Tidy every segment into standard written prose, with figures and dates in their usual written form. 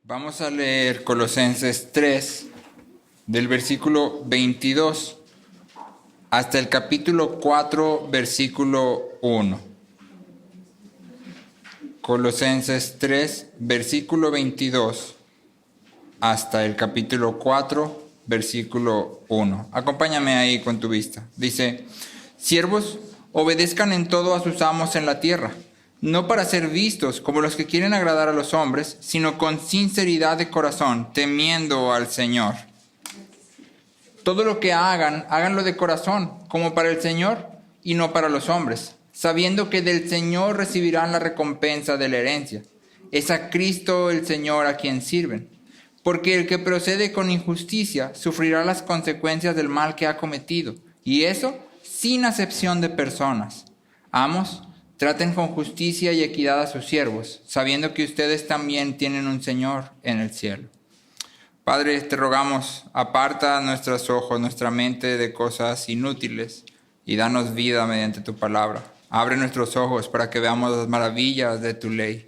Vamos a leer Colosenses 3, del versículo 22 hasta el capítulo 4, versículo 1. Colosenses 3, versículo 22 hasta el capítulo 4, versículo 1. Acompáñame ahí con tu vista. Dice: siervos, obedezcan en todo a sus amos en la tierra, no para ser vistos como los que quieren agradar a los hombres, sino con sinceridad de corazón, temiendo al Señor. Todo lo que hagan, háganlo de corazón, como para el Señor y no para los hombres, sabiendo que del Señor recibirán la recompensa de la herencia. Es a Cristo el Señor a quien sirven. Porque el que procede con injusticia sufrirá las consecuencias del mal que ha cometido, y eso sin acepción de personas. Amos, traten con justicia y equidad a sus siervos, sabiendo que ustedes también tienen un Señor en el cielo. Padre, te rogamos, aparta nuestros ojos, nuestra mente de cosas inútiles y danos vida mediante tu palabra. Abre nuestros ojos para que veamos las maravillas de tu ley.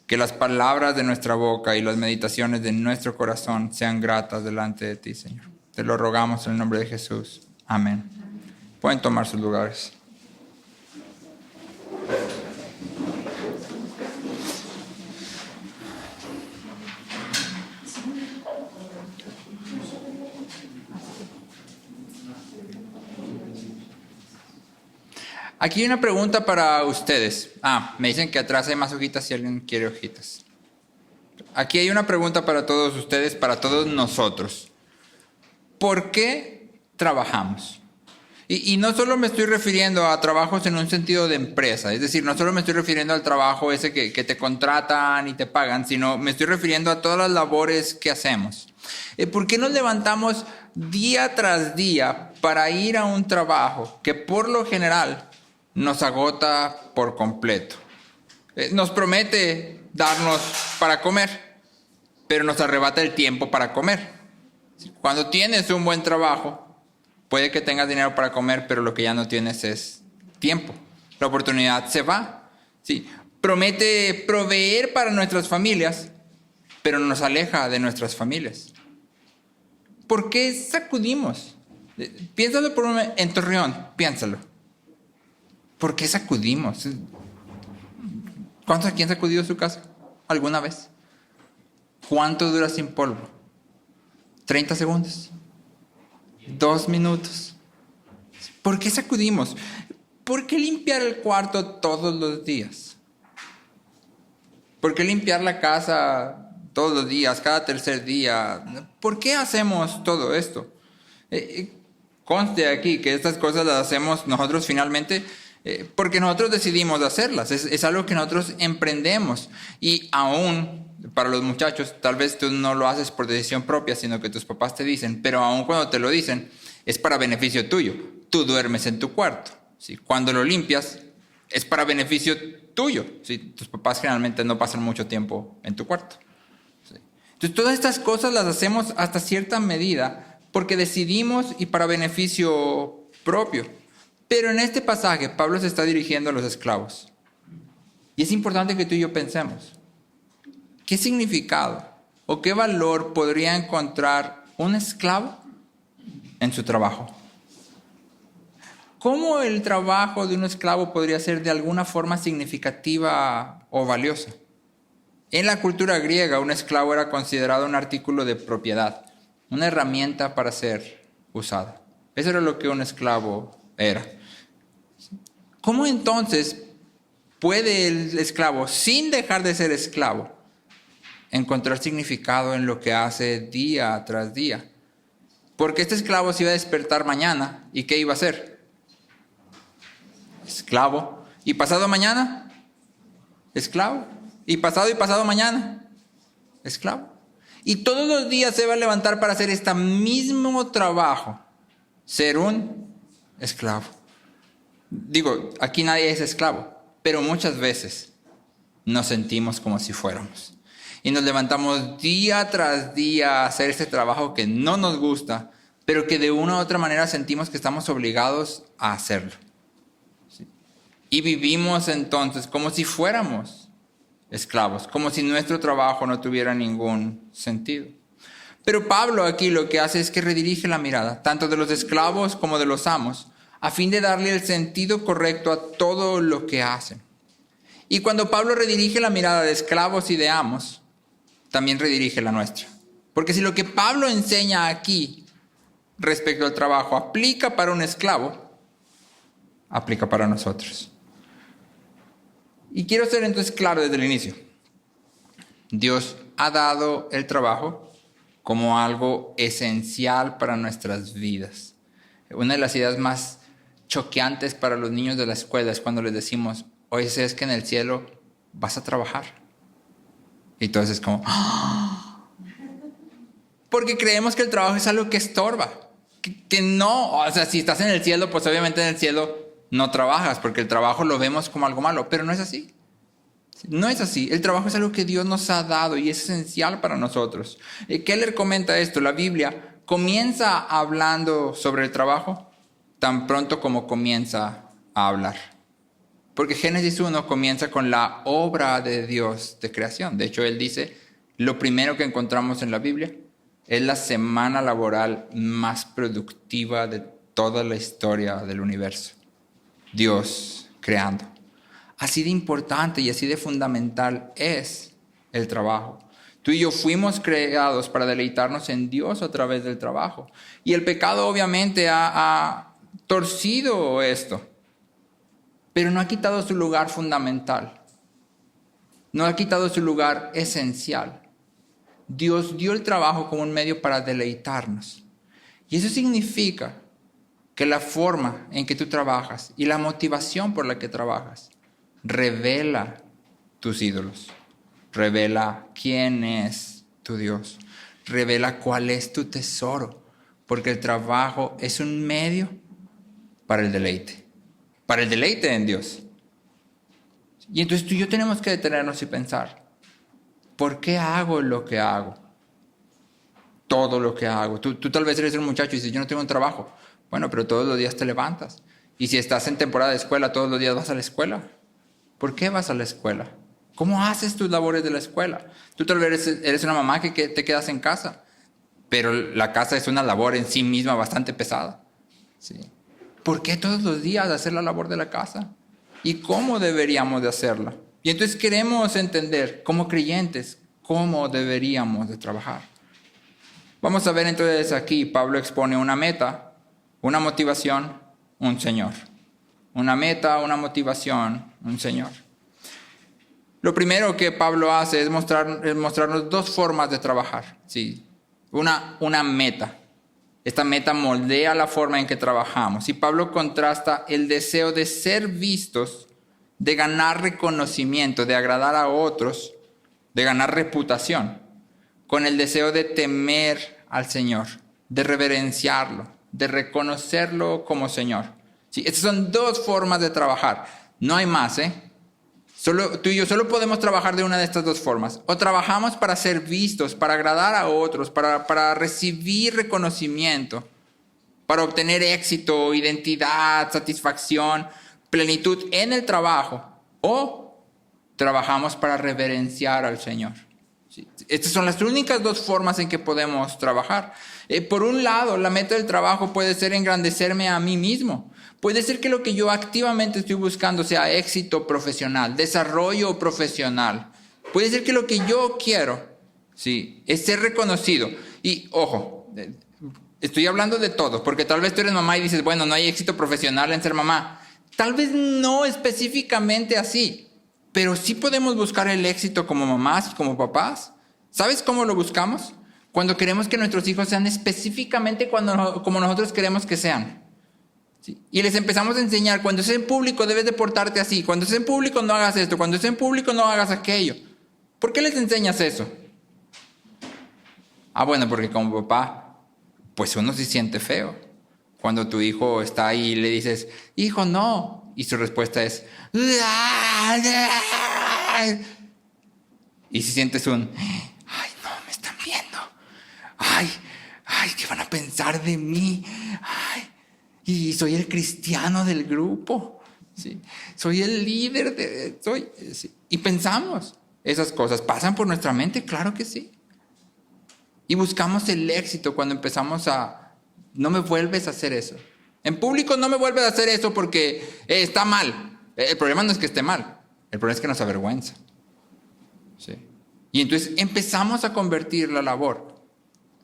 Que las palabras de nuestra boca y las meditaciones de nuestro corazón sean gratas delante de ti, Señor. Te lo rogamos en el nombre de Jesús. Amén. Pueden tomar sus lugares. Aquí hay una pregunta para ustedes. Me dicen que atrás hay más hojitas si alguien quiere hojitas. Aquí hay una pregunta para todos ustedes, para todos nosotros. ¿Por qué trabajamos? Y no solo me estoy refiriendo a trabajos en un sentido de empresa, es decir, no solo me estoy refiriendo al trabajo ese que te contratan y te pagan, sino me estoy refiriendo a todas las labores que hacemos. ¿Por qué nos levantamos día tras día para ir a un trabajo que por lo general nos agota por completo? Nos promete darnos para comer, pero nos arrebata el tiempo para comer. Cuando tienes un buen trabajo, puede que tengas dinero para comer, pero lo que ya no tienes es tiempo. La oportunidad se va. Sí. Promete proveer para nuestras familias, pero nos aleja de nuestras familias. ¿Por qué sacudimos? Piénsalo por un momento. En Torreón, piénsalo. ¿Por qué sacudimos? ¿Quién ha sacudido su casa alguna vez? ¿Cuánto dura sin polvo? 30 segundos. 2 minutos. ¿Por qué sacudimos? ¿Por qué limpiar el cuarto todos los días? ¿Por qué limpiar la casa todos los días, cada tercer día? ¿Por qué hacemos todo esto? Conste aquí que estas cosas las hacemos nosotros finalmente porque nosotros decidimos hacerlas. Es algo que nosotros emprendemos. Y aún para los muchachos, tal vez tú no lo haces por decisión propia, sino que tus papás te dicen, pero aún cuando te lo dicen, es para beneficio tuyo. Tú duermes en tu cuarto. ¿Sí? Cuando lo limpias, es para beneficio tuyo. ¿Sí? Tus papás generalmente no pasan mucho tiempo en tu cuarto. ¿Sí? Entonces, todas estas cosas las hacemos hasta cierta medida porque decidimos y para beneficio propio. Pero en este pasaje, Pablo se está dirigiendo a los esclavos. Y es importante que tú y yo pensemos. ¿Qué significado o qué valor podría encontrar un esclavo en su trabajo? ¿Cómo el trabajo de un esclavo podría ser de alguna forma significativa o valiosa? En la cultura griega, un esclavo era considerado un artículo de propiedad, una herramienta para ser usada. Eso era lo que un esclavo era. ¿Cómo entonces puede el esclavo, sin dejar de ser esclavo, encontrar significado en lo que hace día tras día? Porque este esclavo se iba a despertar mañana, ¿y qué iba a hacer? Esclavo. ¿Y pasado mañana? Esclavo. ¿Y pasado mañana? Esclavo. Y todos los días se va a levantar para hacer este mismo trabajo, ser un esclavo. Digo, aquí nadie es esclavo, pero muchas veces nos sentimos como si fuéramos. Y nos levantamos día tras día a hacer este trabajo que no nos gusta, pero que de una u otra manera sentimos que estamos obligados a hacerlo. ¿Sí? Y vivimos entonces como si fuéramos esclavos, como si nuestro trabajo no tuviera ningún sentido. Pero Pablo aquí lo que hace es que redirige la mirada, tanto de los esclavos como de los amos, a fin de darle el sentido correcto a todo lo que hacen. Y cuando Pablo redirige la mirada de esclavos y de amos, también redirige la nuestra. Porque si lo que Pablo enseña aquí respecto al trabajo aplica para un esclavo, aplica para nosotros. Y quiero ser entonces claro desde el inicio. Dios ha dado el trabajo como algo esencial para nuestras vidas. Una de las ideas más choqueantes para los niños de la escuela es cuando les decimos, oye, ¿sabes que en el cielo vas a trabajar? Y entonces es como, ¡ah! Porque creemos que el trabajo es algo que estorba. Que no, o sea, si estás en el cielo, pues obviamente en el cielo no trabajas, porque el trabajo lo vemos como algo malo, pero no es así. No es así. El trabajo es algo que Dios nos ha dado y es esencial para nosotros. Keller comenta esto, la Biblia comienza hablando sobre el trabajo tan pronto como comienza a hablar. Porque Génesis 1 comienza con la obra de Dios de creación. De hecho, él dice, lo primero que encontramos en la Biblia es la semana laboral más productiva de toda la historia del universo. Dios creando. Así de importante y así de fundamental es el trabajo. Tú y yo fuimos creados para deleitarnos en Dios a través del trabajo. Y el pecado obviamente ha torcido esto. Pero no ha quitado su lugar fundamental. No ha quitado su lugar esencial. Dios dio el trabajo como un medio para deleitarnos. Y eso significa que la forma en que tú trabajas y la motivación por la que trabajas revela tus ídolos. Revela quién es tu Dios. Revela cuál es tu tesoro. Porque el trabajo es un medio para el deleite. Para el deleite en Dios. Y entonces tú y yo tenemos que detenernos y pensar, ¿por qué hago lo que hago? Todo lo que hago. Tú tal vez eres un muchacho y dices, yo no tengo un trabajo. Bueno, pero todos los días te levantas. Y si estás en temporada de escuela, todos los días vas a la escuela. ¿Por qué vas a la escuela? ¿Cómo haces tus labores de la escuela? Tú tal vez eres una mamá que te quedas en casa, pero la casa es una labor en sí misma bastante pesada. ¿Sí? ¿Por qué todos los días hacer la labor de la casa? ¿Y cómo deberíamos de hacerla? Y entonces queremos entender, como creyentes, cómo deberíamos de trabajar. Vamos a ver entonces aquí, Pablo expone una meta, una motivación, un Señor. Una meta, una motivación, un Señor. Lo primero que Pablo hace es mostrarnos dos formas de trabajar. ¿Sí? Una meta. Esta meta moldea la forma en que trabajamos. Y Pablo contrasta el deseo de ser vistos, de ganar reconocimiento, de agradar a otros, de ganar reputación, con el deseo de temer al Señor, de reverenciarlo, de reconocerlo como Señor. Sí, estas son dos formas de trabajar. No hay más, Tú y yo solo podemos trabajar de una de estas dos formas. O trabajamos para ser vistos, para agradar a otros, para recibir reconocimiento, para obtener éxito, identidad, satisfacción, plenitud en el trabajo. O trabajamos para reverenciar al Señor. ¿Sí? Estas son las únicas dos formas en que podemos trabajar. Por un lado, la meta del trabajo puede ser engrandecerme a mí mismo. Puede ser que lo que yo activamente estoy buscando sea éxito profesional, desarrollo profesional. Puede ser que lo que yo quiero, sí, es ser reconocido. Y ojo, estoy hablando de todo, porque tal vez tú eres mamá y dices, bueno, no hay éxito profesional en ser mamá. Tal vez no específicamente así, pero sí podemos buscar el éxito como mamás y como papás. ¿Sabes cómo lo buscamos? Cuando queremos que nuestros hijos sean específicamente como nosotros queremos que sean. ¿Sí? Y les empezamos a enseñar, cuando estés en público debes de portarte así, cuando estés en público no hagas esto, cuando estés en público no hagas aquello. ¿Por qué les enseñas eso? Bueno, porque como papá, pues uno se siente feo. Cuando tu hijo está ahí y le dices, hijo, no. Y su respuesta es, y si sientes ay, no, me están viendo. Ay, ¿qué van a pensar de mí? Ay. Y soy el cristiano del grupo, ¿sí? Soy el líder, ¿sí? Y pensamos, esas cosas pasan por nuestra mente, claro que sí. Y buscamos el éxito cuando empezamos a, no me vuelves a hacer eso. En público no me vuelves a hacer eso porque está mal. El problema no es que esté mal, el problema es que nos avergüenza. ¿Sí? Y entonces empezamos a convertir la labor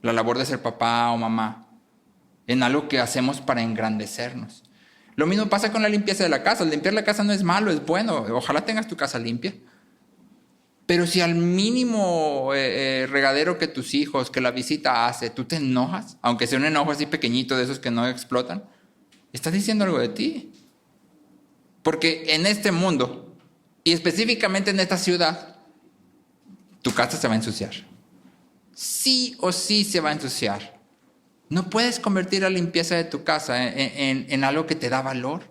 de ser papá o mamá, en algo que hacemos para engrandecernos. Lo mismo pasa con la limpieza de la casa. Limpiar la casa no es malo, es bueno. Ojalá tengas tu casa limpia. Pero si al mínimo regadero que tus hijos, que la visita hace, tú te enojas, aunque sea un enojo así pequeñito de esos que no explotan, estás diciendo algo de ti. Porque en este mundo, y específicamente en esta ciudad, tu casa se va a ensuciar. Sí o sí se va a ensuciar. No puedes convertir la limpieza de tu casa en algo que te da valor.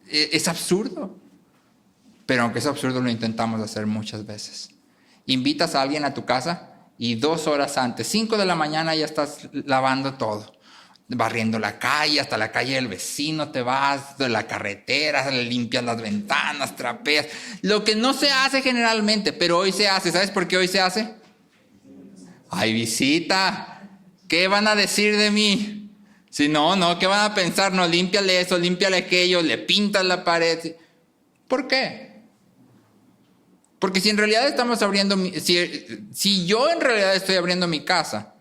Es absurdo. Pero aunque es absurdo, lo intentamos hacer muchas veces. Invitas a alguien a tu casa y 2 horas antes, 5 de la mañana, ya estás lavando todo. Barriendo la calle, hasta la calle del vecino te vas, de la carretera, le limpias las ventanas, trapeas. Lo que no se hace generalmente, pero hoy se hace. ¿Sabes por qué hoy se hace? ¡Hay visita! ¿Qué van a decir de mí? Si no, ¿qué van a pensar? No, límpiale eso, límpiale aquello, le pintas la pared. ¿Por qué? Porque si en realidad estamos abriendo, si yo en realidad estoy abriendo mi casa,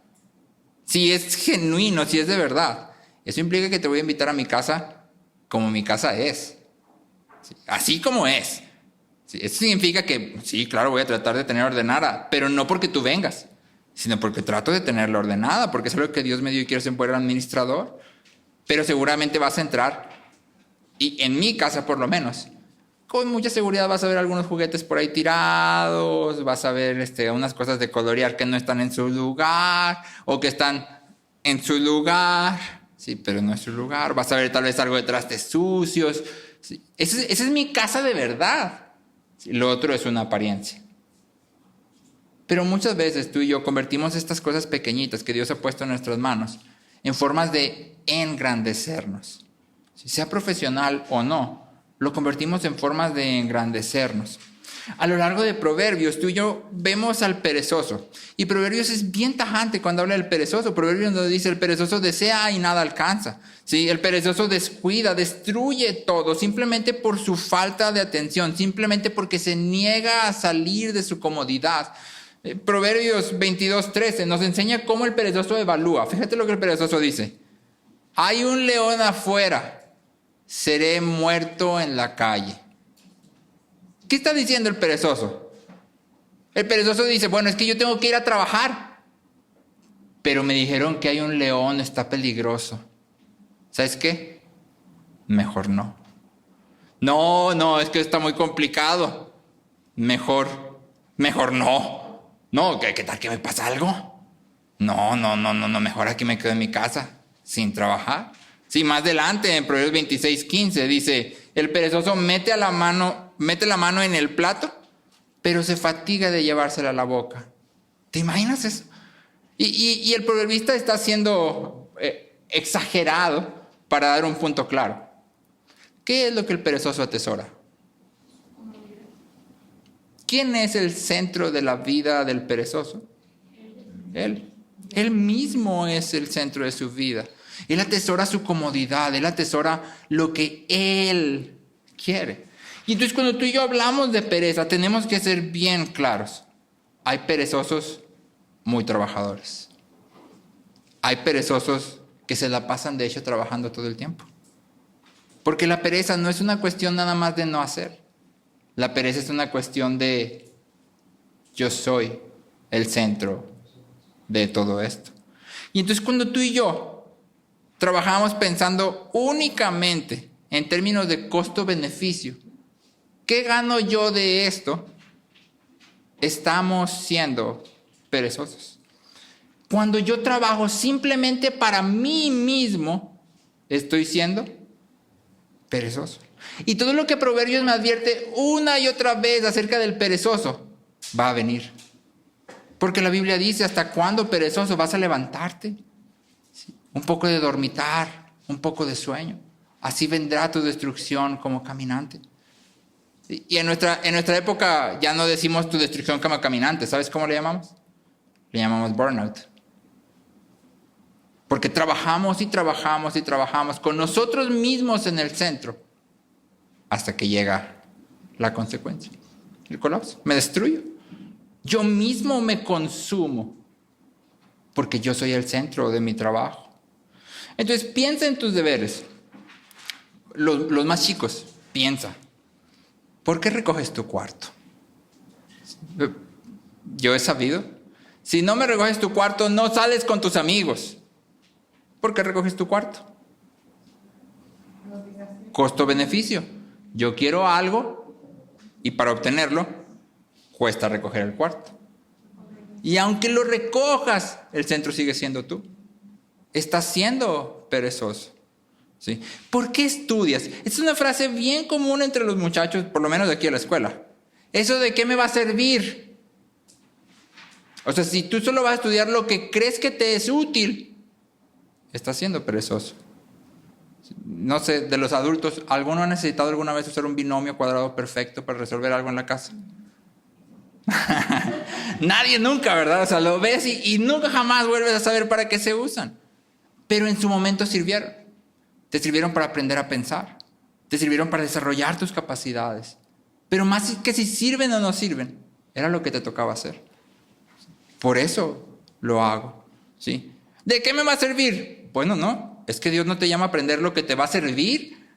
si es genuino, si es de verdad, eso implica que te voy a invitar a mi casa como mi casa es. Así como es. Eso significa que, sí, claro, voy a tratar de tener ordenada, pero no porque tú vengas, sino porque trato de tenerla ordenada, porque es algo que Dios me dio y quiero ser un buen administrador. Pero seguramente vas a entrar, y en mi casa por lo menos, con mucha seguridad vas a ver algunos juguetes por ahí tirados, vas a ver unas cosas de colorear que no están en su lugar, o que están en su lugar, sí, pero no es su lugar. Vas a ver tal vez algo de trastes sucios. Sí. Esa es mi casa de verdad. Sí, lo otro es una apariencia. Pero muchas veces tú y yo convertimos estas cosas pequeñitas que Dios ha puesto en nuestras manos en formas de engrandecernos. Si sea profesional o no, lo convertimos en formas de engrandecernos. A lo largo de Proverbios, tú y yo vemos al perezoso. Y Proverbios es bien tajante cuando habla del perezoso. Proverbios nos dice, el perezoso desea y nada alcanza. ¿Sí? El perezoso descuida, destruye todo, simplemente por su falta de atención, simplemente porque se niega a salir de su comodidad. Proverbios 22:13 nos enseña cómo el perezoso evalúa. Fíjate lo que el perezoso dice. Hay un león afuera, seré muerto en la calle. ¿Qué está diciendo el perezoso? El perezoso dice, bueno, es que yo tengo que ir a trabajar, pero me dijeron que hay un león, está peligroso. ¿Sabes qué? Mejor no. No, es que está muy complicado. Mejor no. No, ¿qué tal que me pasa algo? No, mejor aquí me quedo en mi casa, sin trabajar. Sí, más adelante, en Proverbios 26:15, dice, el perezoso mete la mano en el plato, pero se fatiga de llevársela a la boca. ¿Te imaginas eso? Y el proverbista está siendo exagerado para dar un punto claro. ¿Qué es lo que el perezoso atesora? ¿Quién es el centro de la vida del perezoso? Él. Él mismo es el centro de su vida. Él atesora su comodidad, él atesora lo que él quiere. Y entonces cuando tú y yo hablamos de pereza, tenemos que ser bien claros. Hay perezosos muy trabajadores. Hay perezosos que se la pasan de hecho trabajando todo el tiempo. Porque la pereza no es una cuestión nada más de no hacer. La pereza es una cuestión de yo soy el centro de todo esto. Y entonces cuando tú y yo trabajamos pensando únicamente en términos de costo-beneficio, ¿qué gano yo de esto? Estamos siendo perezosos. Cuando yo trabajo simplemente para mí mismo, estoy siendo perezoso. Y todo lo que Proverbios me advierte una y otra vez acerca del perezoso va a venir. Porque la Biblia dice, ¿hasta cuándo, perezoso, vas a levantarte? ¿Sí? Un poco de dormitar, un poco de sueño. Así vendrá tu destrucción como caminante. Y en nuestra época ya no decimos tu destrucción como caminante. ¿Sabes cómo le llamamos? Le llamamos burnout. Porque trabajamos y trabajamos y trabajamos con nosotros mismos en el centro hasta que llega la consecuencia, el colapso. Me destruyo. Yo mismo me consumo porque yo soy el centro de mi trabajo. Entonces piensa en tus deberes. Los más chicos, piensa. ¿Por qué recoges tu cuarto? Yo he sabido. Si no me recoges tu cuarto, no sales con tus amigos. ¿Por qué recoges tu cuarto? Costo-beneficio. Yo quiero algo y para obtenerlo cuesta recoger el cuarto. Y aunque lo recojas, el centro sigue siendo tú. Estás siendo perezoso. ¿Sí? ¿Por qué estudias? Es una frase bien común entre los muchachos, por lo menos de aquí a la escuela. ¿Eso de qué me va a servir? O sea, si tú solo vas a estudiar lo que crees que te es útil, estás siendo perezoso. No sé, de los adultos, ¿alguno ha necesitado alguna vez usar un binomio cuadrado perfecto para resolver algo en la casa? Nadie nunca, ¿verdad? O sea, lo ves y nunca jamás vuelves a saber para qué se usan. Pero en su momento sirvieron. Te sirvieron para aprender a pensar. Te sirvieron para desarrollar tus capacidades. Pero más que si sirven o no sirven, era lo que te tocaba hacer. Por eso lo hago. ¿Sí? ¿De qué me va a servir? Bueno, no. Es que Dios no te llama a aprender lo que te va a servir.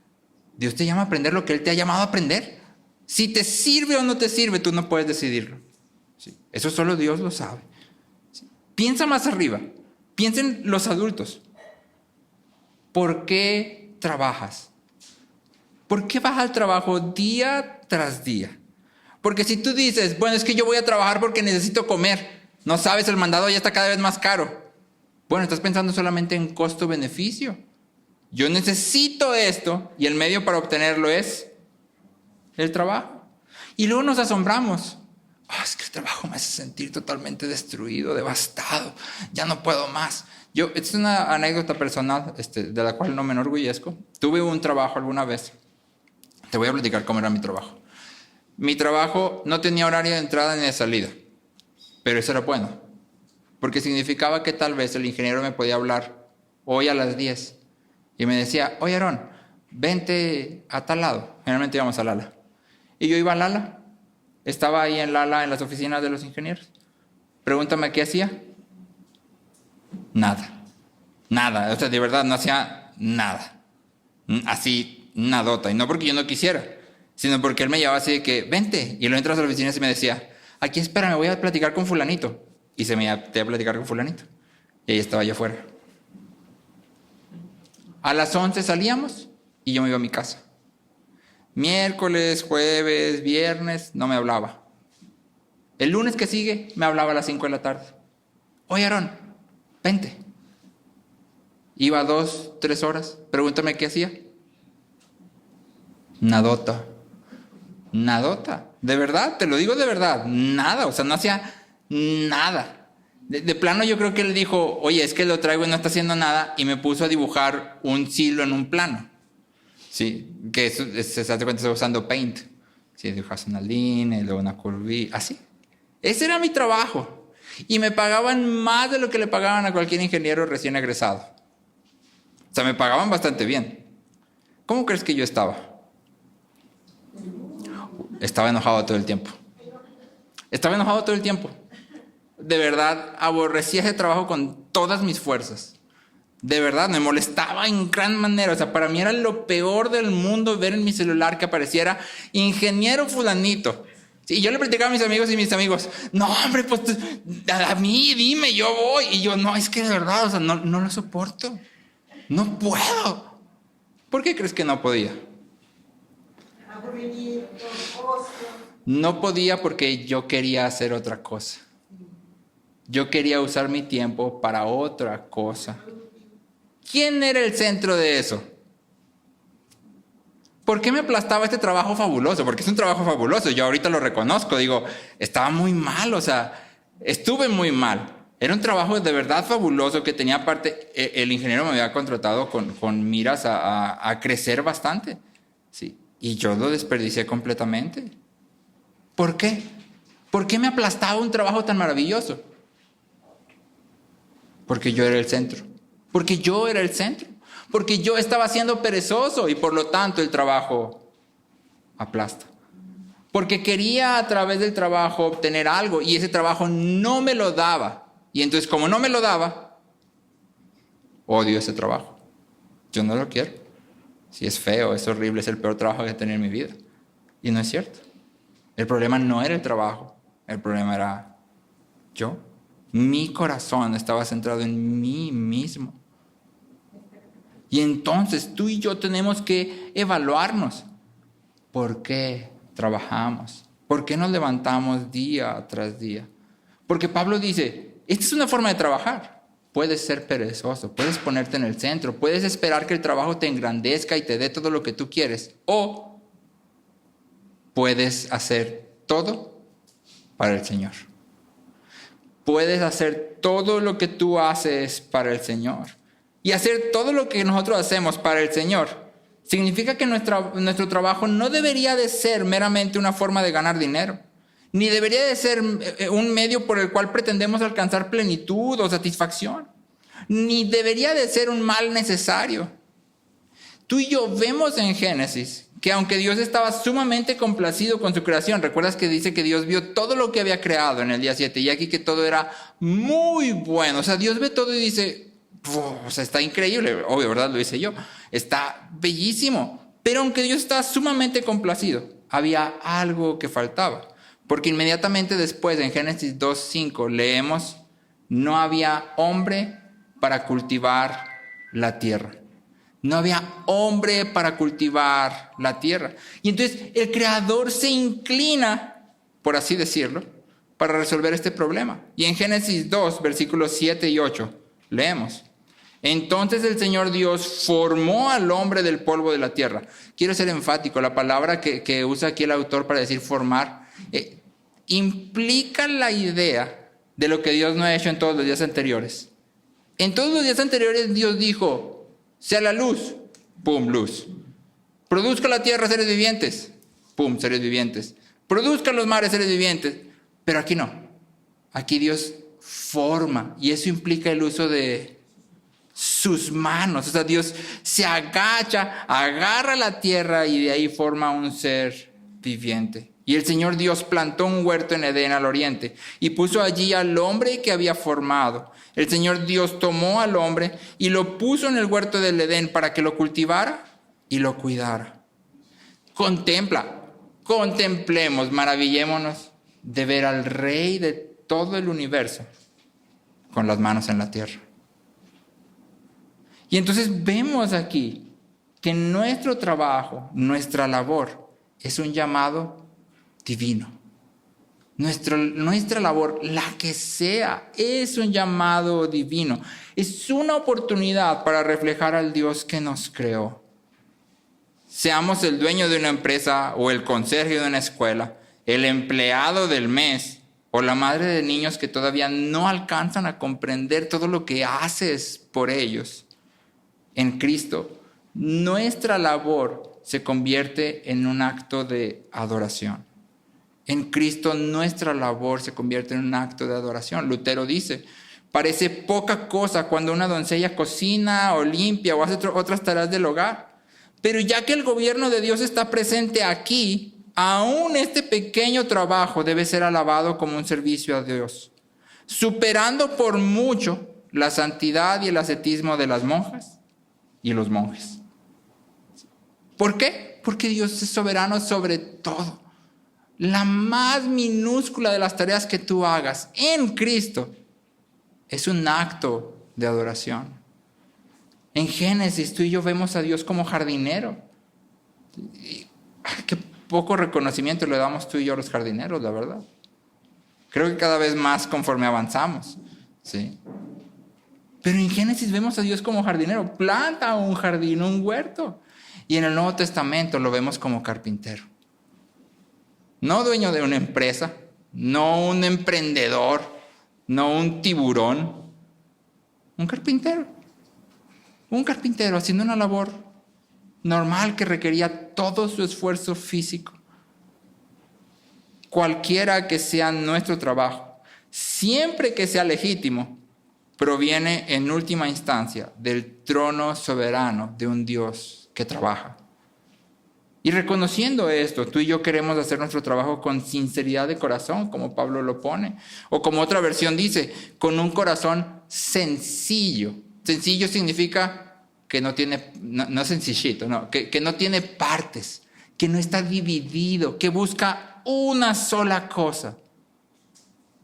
Dios te llama a aprender lo que Él te ha llamado a aprender. Si te sirve o no te sirve, tú no puedes decidirlo. ¿Sí? Eso solo Dios lo sabe. ¿Sí? Piensa más arriba. Piensa en los adultos. ¿Por qué trabajas? ¿Por qué vas al trabajo día tras día? Porque si tú dices, bueno, es que yo voy a trabajar porque necesito comer. No sabes, el mandado ya está cada vez más caro. Bueno, estás pensando solamente en costo-beneficio. Yo necesito esto y el medio para obtenerlo es el trabajo. Y luego nos asombramos. Oh, es que el trabajo me hace sentir totalmente destruido, devastado. Ya no puedo más. Esta es una anécdota personal de la cual no me enorgullezco. Tuve un trabajo alguna vez. Te voy a platicar cómo era mi trabajo. Mi trabajo no tenía horario de entrada ni de salida. Pero eso era bueno. Porque significaba que tal vez el ingeniero me podía hablar hoy a las 10. Y me decía, oye Aarón, vente a tal lado. Generalmente íbamos a Lala. Y yo iba a Lala. Estaba ahí en Lala, en las oficinas de los ingenieros. Pregúntame qué hacía. Nada. Nada. O sea, de verdad no hacía nada. Así, nadota. Y no porque yo no quisiera, sino porque él me llevaba así de que, vente. Y luego entras a las oficinas y me decía, aquí espérame, voy a platicar con fulanito. Y se me iba a platicar con fulanito. Y ahí estaba yo afuera. A las 11 salíamos y yo me iba a mi casa. Miércoles, jueves, viernes, no me hablaba. El lunes que sigue, me hablaba a las 5 de la tarde. Oye, Aarón, vente. Iba 2, 3 horas. Pregúntame qué hacía. Nadota. Nadota. De verdad, te lo digo de verdad. Nada, o sea, no hacía nada. De plano yo creo que él dijo, oye, es que lo traigo y no está haciendo nada. Y me puso a dibujar un silo en un plano. Sí, que se hace cuenta, estoy usando Paint. Sí, dibujas una línea y luego una curvita, así. Ese era mi trabajo. Y me pagaban más de lo que le pagaban a cualquier ingeniero recién egresado. O sea, me pagaban bastante bien. ¿Cómo crees que yo estaba? Estaba enojado todo el tiempo. Estaba enojado todo el tiempo. De verdad, aborrecía ese trabajo con todas mis fuerzas. De verdad, me molestaba en gran manera. O sea, para mí era lo peor del mundo ver en mi celular que apareciera ingeniero fulanito. Y yo le platicaba a mis amigos y mis amigos, no, hombre, pues a mí dime, yo voy. Y yo, no, es que de verdad, o sea, no lo soporto. No puedo. ¿Por qué crees que no podía? No podía porque yo quería hacer otra cosa. Yo quería usar mi tiempo para otra cosa. ¿Quién era el centro de eso? ¿Por qué me aplastaba este trabajo fabuloso? Porque es un trabajo fabuloso. Yo ahorita lo reconozco. Digo, estaba muy mal, o sea, estuve muy mal. Era un trabajo de verdad fabuloso que tenía parte, el ingeniero me había contratado con miras a crecer bastante. Sí. y yo lo desperdicié completamente. ¿Por qué? ¿Por qué me aplastaba un trabajo tan maravilloso? Porque yo era el centro. Porque yo era el centro. Porque yo estaba siendo perezoso y por lo tanto el trabajo aplasta. Porque quería a través del trabajo obtener algo y ese trabajo no me lo daba. Y entonces como no me lo daba, odio ese trabajo. Yo no lo quiero. Si es feo, es horrible, es el peor trabajo que he tenido en mi vida. Y no es cierto. El problema no era el trabajo, el problema era yo. Mi corazón estaba centrado en mí mismo. Y entonces tú y yo tenemos que evaluarnos. ¿Por qué trabajamos? ¿Por qué nos levantamos día tras día? Porque Pablo dice, esta es una forma de trabajar. Puedes ser perezoso, puedes ponerte en el centro, puedes esperar que el trabajo te engrandezca y te dé todo lo que tú quieres. O puedes hacer todo para el Señor. Puedes hacer todo lo que tú haces para el Señor. Y hacer todo lo que nosotros hacemos para el Señor significa que nuestro trabajo no debería de ser meramente una forma de ganar dinero. Ni debería de ser un medio por el cual pretendemos alcanzar plenitud o satisfacción. Ni debería de ser un mal necesario. Tú y yo vemos en Génesis que aunque Dios estaba sumamente complacido con su creación, recuerdas que dice que Dios vio todo lo que había creado en el día 7 y aquí que todo era muy bueno. O sea, Dios ve todo y dice, o sea, está increíble, obvio, ¿verdad? Lo hice yo. Está bellísimo. Pero aunque Dios estaba sumamente complacido, había algo que faltaba. Porque inmediatamente después, en Génesis 2:5, leemos, no había hombre para cultivar la tierra. No había hombre para cultivar la tierra. Y entonces el Creador se inclina, por así decirlo, para resolver este problema. Y en Génesis 2, versículos 7 y 8, leemos. Entonces el Señor Dios formó al hombre del polvo de la tierra. Quiero ser enfático, la palabra que usa aquí el autor para decir formar, implica la idea de lo que Dios no ha hecho en todos los días anteriores. En todos los días anteriores Dios dijo, sea la luz, pum, luz. Produzca la tierra seres vivientes, pum, seres vivientes. Produzcan los mares seres vivientes. Pero aquí no. Aquí Dios forma y eso implica el uso de sus manos. O sea, Dios se agacha, agarra la tierra y de ahí forma un ser viviente. Y el Señor Dios plantó un huerto en Edén al oriente y puso allí al hombre que había formado. El Señor Dios tomó al hombre y lo puso en el huerto del Edén para que lo cultivara y lo cuidara. Contemplemos, maravillémonos de ver al Rey de todo el universo con las manos en la tierra. Y entonces vemos aquí que nuestro trabajo, nuestra labor, es un llamado divino. Nuestra labor, la que sea, es un llamado divino. Es una oportunidad para reflejar al Dios que nos creó. Seamos el dueño de una empresa o el conserje de una escuela, el empleado del mes o la madre de niños que todavía no alcanzan a comprender todo lo que haces por ellos. En Cristo, nuestra labor se convierte en un acto de adoración. En Cristo nuestra labor se convierte en un acto de adoración. Lutero dice, parece poca cosa cuando una doncella cocina o limpia o hace otras tareas del hogar. Pero ya que el gobierno de Dios está presente aquí, aún este pequeño trabajo debe ser alabado como un servicio a Dios, superando por mucho la santidad y el ascetismo de las monjas y los monjes. ¿Por qué? Porque Dios es soberano sobre todo. La más minúscula de las tareas que tú hagas en Cristo es un acto de adoración. En Génesis tú y yo vemos a Dios como jardinero. Qué poco reconocimiento le damos tú y yo a los jardineros, la verdad. Creo que cada vez más conforme avanzamos, ¿sí? Pero en Génesis vemos a Dios como jardinero. Planta un jardín, un huerto. Y en el Nuevo Testamento lo vemos como carpintero. No dueño de una empresa, no un emprendedor, no un tiburón. Un carpintero haciendo una labor normal que requería todo su esfuerzo físico. Cualquiera que sea nuestro trabajo, siempre que sea legítimo, proviene en última instancia del trono soberano de un Dios que trabaja. Y reconociendo esto, tú y yo queremos hacer nuestro trabajo con sinceridad de corazón, como Pablo lo pone. O como otra versión dice, con un corazón sencillo. Sencillo significa que no tiene, no sencillito, no, que no tiene partes, que no está dividido, que busca una sola cosa: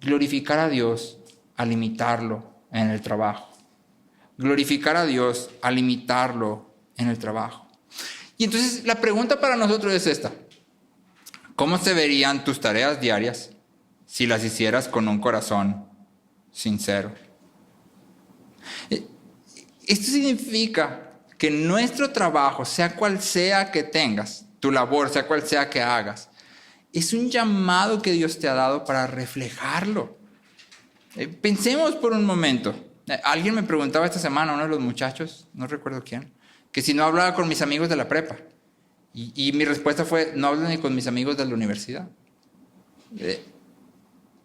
glorificar a Dios al imitarlo en el trabajo. Glorificar a Dios al imitarlo en el trabajo. Y entonces la pregunta para nosotros es esta: ¿cómo se verían tus tareas diarias si las hicieras con un corazón sincero? Esto significa que nuestro trabajo, sea cual sea que tengas, tu labor, sea cual sea que hagas, es un llamado que Dios te ha dado para reflejarlo. Pensemos por un momento. Alguien me preguntaba esta semana, uno de los muchachos, no recuerdo quién, que si no hablaba con mis amigos de la prepa. Y mi respuesta fue: no hablo ni con mis amigos de la universidad.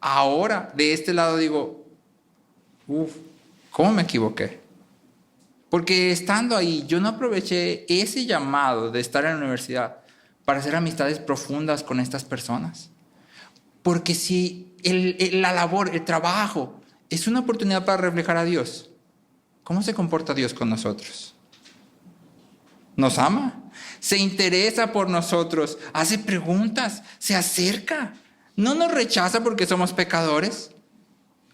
Ahora, de este lado digo, ¿cómo me equivoqué? Porque estando ahí, yo no aproveché ese llamado de estar en la universidad para hacer amistades profundas con estas personas. Porque si la labor, el trabajo, es una oportunidad para reflejar a Dios, ¿cómo se comporta Dios con nosotros? ¿Nos ama? ¿Se interesa por nosotros? ¿Hace preguntas? ¿Se acerca? ¿No nos rechaza porque somos pecadores?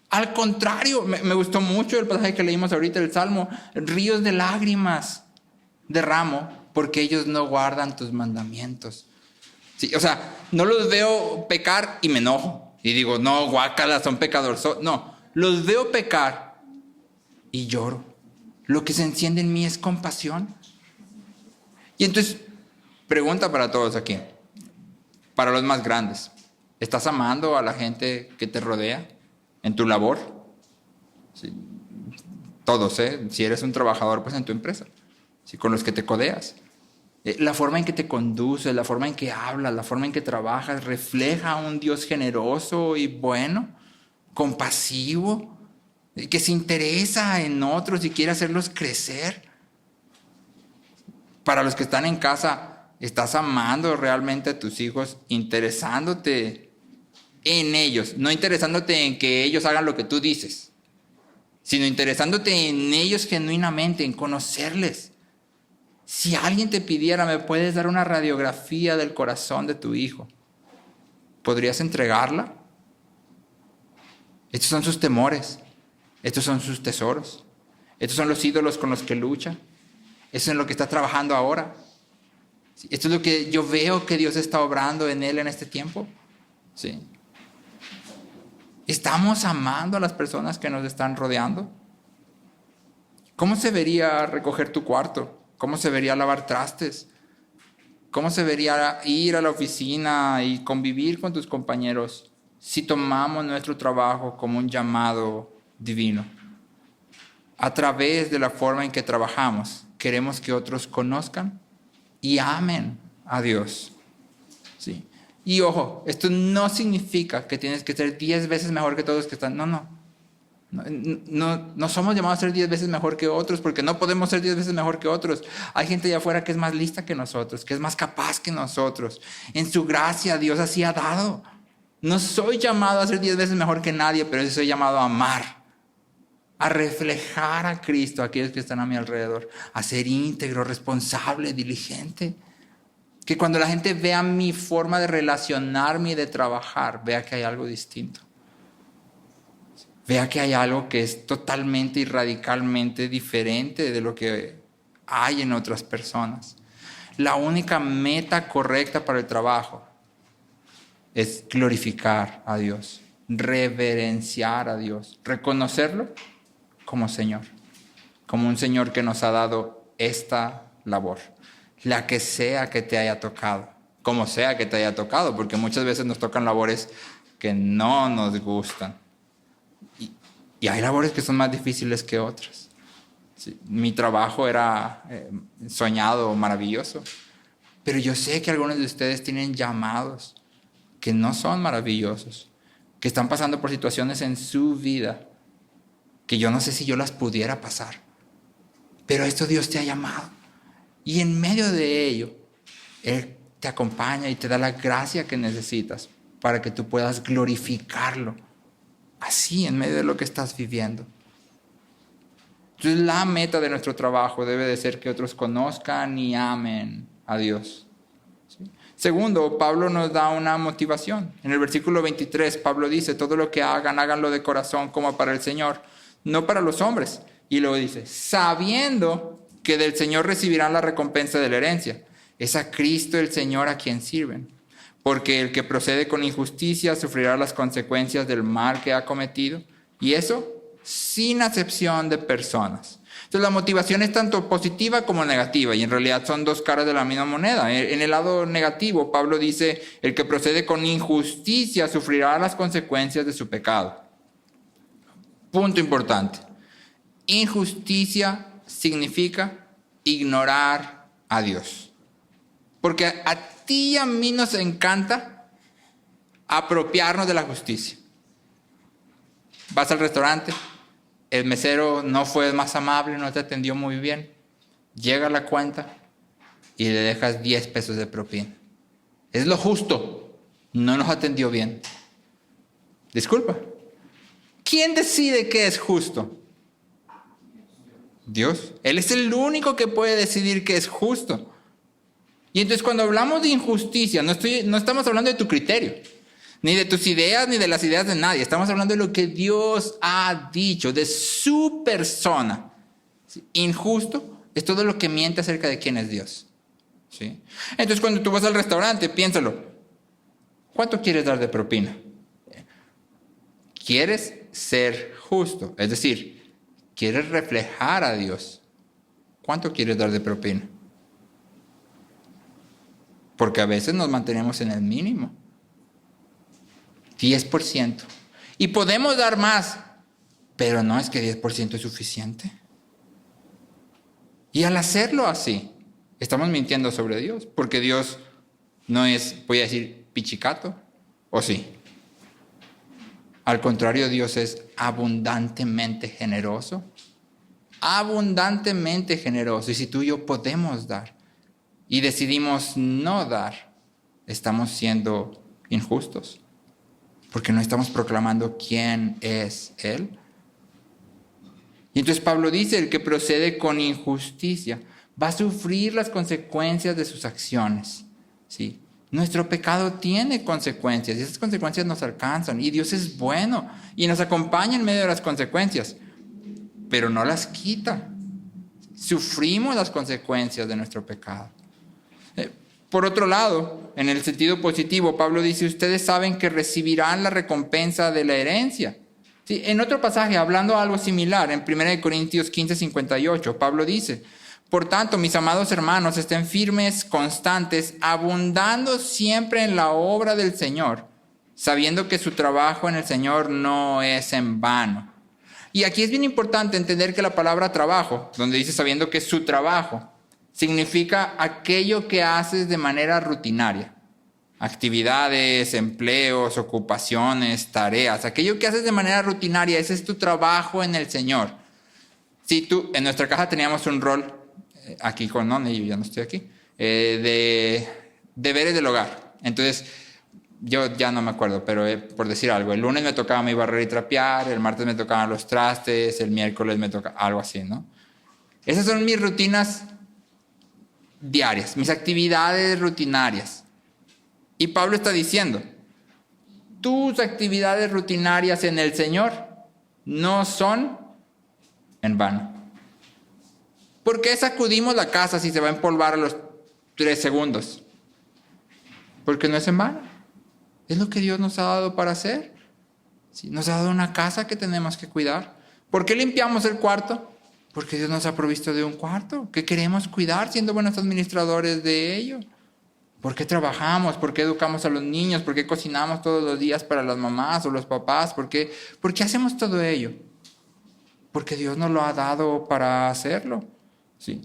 Al contrario, me gustó mucho el pasaje que leímos ahorita, el Salmo: ríos de lágrimas derramo porque ellos no guardan tus mandamientos. Sí, o sea, no los veo pecar y me enojo y digo, no, guácala, son pecadores. No, los veo pecar y lloro. Lo que se enciende en mí es compasión. Y entonces, pregunta para todos aquí, para los más grandes: ¿estás amando a la gente que te rodea en tu labor? Sí, todos, si eres un trabajador, pues en tu empresa, sí, con los que te codeas. La forma en que te conduces, la forma en que hablas, la forma en que trabajas, refleja a un Dios generoso y bueno, compasivo, que se interesa en otros y quiere hacerlos crecer. Para los que están en casa, ¿estás amando realmente a tus hijos, interesándote en ellos? No interesándote en que ellos hagan lo que tú dices, sino interesándote en ellos genuinamente, en conocerles. Si alguien te pidiera, ¿me puedes dar una radiografía del corazón de tu hijo? ¿Podrías entregarla? Estos son sus temores, estos son sus tesoros, estos son los ídolos con los que lucha. Eso es en lo que está trabajando ahora. Esto es lo que yo veo que Dios está obrando en él en este tiempo. Sí. ¿Estamos amando a las personas que nos están rodeando? ¿Cómo se vería recoger tu cuarto? ¿Cómo se vería lavar trastes? ¿Cómo se vería ir a la oficina y convivir con tus compañeros si tomamos nuestro trabajo como un llamado divino? A través de la forma en que trabajamos, queremos que otros conozcan y amen a Dios. ¿Sí? Y ojo, esto no significa que tienes que ser 10 veces mejor que todos los que están. No somos llamados a ser 10 veces mejor que otros, porque no podemos ser 10 veces mejor que otros. Hay gente allá afuera que es más lista que nosotros, que es más capaz que nosotros. En su gracia Dios así ha dado. No soy llamado a ser 10 veces mejor que nadie, pero sí soy llamado a amar, a reflejar a Cristo a aquellos que están a mi alrededor, a ser íntegro, responsable, diligente. Que cuando la gente vea mi forma de relacionarme y de trabajar, vea que hay algo distinto. Vea que hay algo que es totalmente y radicalmente diferente de lo que hay en otras personas. La única meta correcta para el trabajo es glorificar a Dios, reverenciar a Dios, reconocerlo como Señor, como un Señor que nos ha dado esta labor, la que sea que te haya tocado, como sea que te haya tocado, porque muchas veces nos tocan labores que no nos gustan. Y hay labores que son más difíciles que otras. Sí, mi trabajo era soñado, maravilloso. Pero yo sé que algunos de ustedes tienen llamados que no son maravillosos, que están pasando por situaciones en su vida que yo no sé si yo las pudiera pasar. Pero esto Dios te ha llamado. Y en medio de ello, Él te acompaña y te da la gracia que necesitas para que tú puedas glorificarlo. Así, en medio de lo que estás viviendo. Entonces, la meta de nuestro trabajo debe de ser que otros conozcan y amen a Dios. ¿Sí? Segundo, Pablo nos da una motivación. En el versículo 23, Pablo dice, todo lo que hagan, háganlo de corazón como para el Señor, no para los hombres. Y luego dice, sabiendo que del Señor recibirán la recompensa de la herencia. Es a Cristo el Señor a quien sirven. Porque el que procede con injusticia sufrirá las consecuencias del mal que ha cometido. Y eso sin acepción de personas. Entonces la motivación es tanto positiva como negativa. Y en realidad son dos caras de la misma moneda. En el lado negativo, Pablo dice, el que procede con injusticia sufrirá las consecuencias de su pecado. Punto importante. Injusticia significa ignorar a Dios. Porque a ti y a mí nos encanta apropiarnos de la justicia. Vas al restaurante, el mesero no fue más amable, no te atendió muy bien. Llega la cuenta y le dejas 10 pesos de propina. Es lo justo, no nos atendió bien. Disculpa. ¿Quién decide qué es justo? Dios. Él es el único que puede decidir qué es justo. Y entonces cuando hablamos de injusticia, no estamos hablando de tu criterio, ni de tus ideas, ni de las ideas de nadie. Estamos hablando de lo que Dios ha dicho, de su persona. ¿Sí? Injusto es todo lo que miente acerca de quién es Dios. ¿Sí? Entonces cuando tú vas al restaurante, piénsalo. ¿Cuánto quieres dar de propina? ¿Quieres ser justo? Es decir, ¿quieres reflejar a Dios? ¿Cuánto quieres dar de propina? Porque a veces nos mantenemos en el mínimo. 10%. Y podemos dar más, pero no es que 10% es suficiente. Y al hacerlo así, estamos mintiendo sobre Dios, porque Dios no es, voy a decir, pichicato, ¿o sí? Al contrario, Dios es abundantemente generoso. Abundantemente generoso. Y si tú y yo podemos dar y decidimos no dar, estamos siendo injustos. Porque no estamos proclamando quién es Él. Y entonces Pablo dice, el que procede con injusticia va a sufrir las consecuencias de sus acciones. ¿Sí? Nuestro pecado tiene consecuencias y esas consecuencias nos alcanzan. Y Dios es bueno y nos acompaña en medio de las consecuencias, pero no las quita. Sufrimos las consecuencias de nuestro pecado. Por otro lado, en el sentido positivo, Pablo dice, ustedes saben que recibirán la recompensa de la herencia. Sí, en otro pasaje, hablando algo similar, en 1 Corintios 15:58, Pablo dice, por tanto, mis amados hermanos, estén firmes, constantes, abundando siempre en la obra del Señor, sabiendo que su trabajo en el Señor no es en vano. Y aquí es bien importante entender que la palabra trabajo, donde dice sabiendo que es su trabajo, significa aquello que haces de manera rutinaria. Actividades, empleos, ocupaciones, tareas. Aquello que haces de manera rutinaria, ese es tu trabajo en el Señor. Si en nuestra casa teníamos un rol, aquí con Noni, yo ya no estoy aquí, de deberes del hogar. Entonces, yo ya no me acuerdo, pero por decir algo, el lunes me tocaba mi barrer y trapear, el martes me tocaban los trastes, el miércoles me tocaba algo así, ¿no? Esas son mis rutinas diarias, mis actividades rutinarias. Y Pablo está diciendo, tus actividades rutinarias en el Señor no son en vano. ¿Por qué sacudimos la casa si se va a empolvar a los 3 segundos? Porque no es en vano. Es lo que Dios nos ha dado para hacer. ¿Sí? Nos ha dado una casa que tenemos que cuidar. ¿Por qué limpiamos el cuarto? Porque Dios nos ha provisto de un cuarto que queremos cuidar siendo buenos administradores de ello. ¿Por qué trabajamos? ¿Por qué educamos a los niños? ¿Por qué cocinamos todos los días para las mamás o los papás? ¿Por qué hacemos todo ello? porque Dios nos lo ha dado para hacerlo, ¿sí?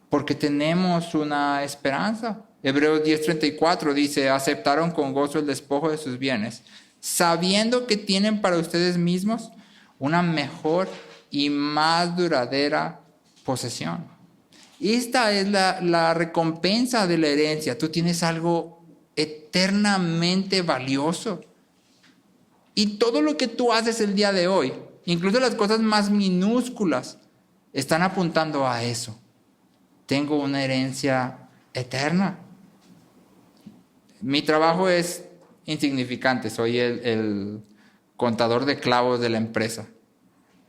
Porque tenemos una esperanza. Hebreos 10:34 dice, aceptaron con gozo el despojo de sus bienes, sabiendo que tienen para ustedes mismos una mejor y más duradera posesión. Esta es la recompensa de la herencia. Tú tienes algo eternamente valioso. Y todo lo que tú haces el día de hoy, incluso las cosas más minúsculas, están apuntando a eso. Tengo una herencia eterna. Mi trabajo es insignificante, soy el contador de clavos de la empresa.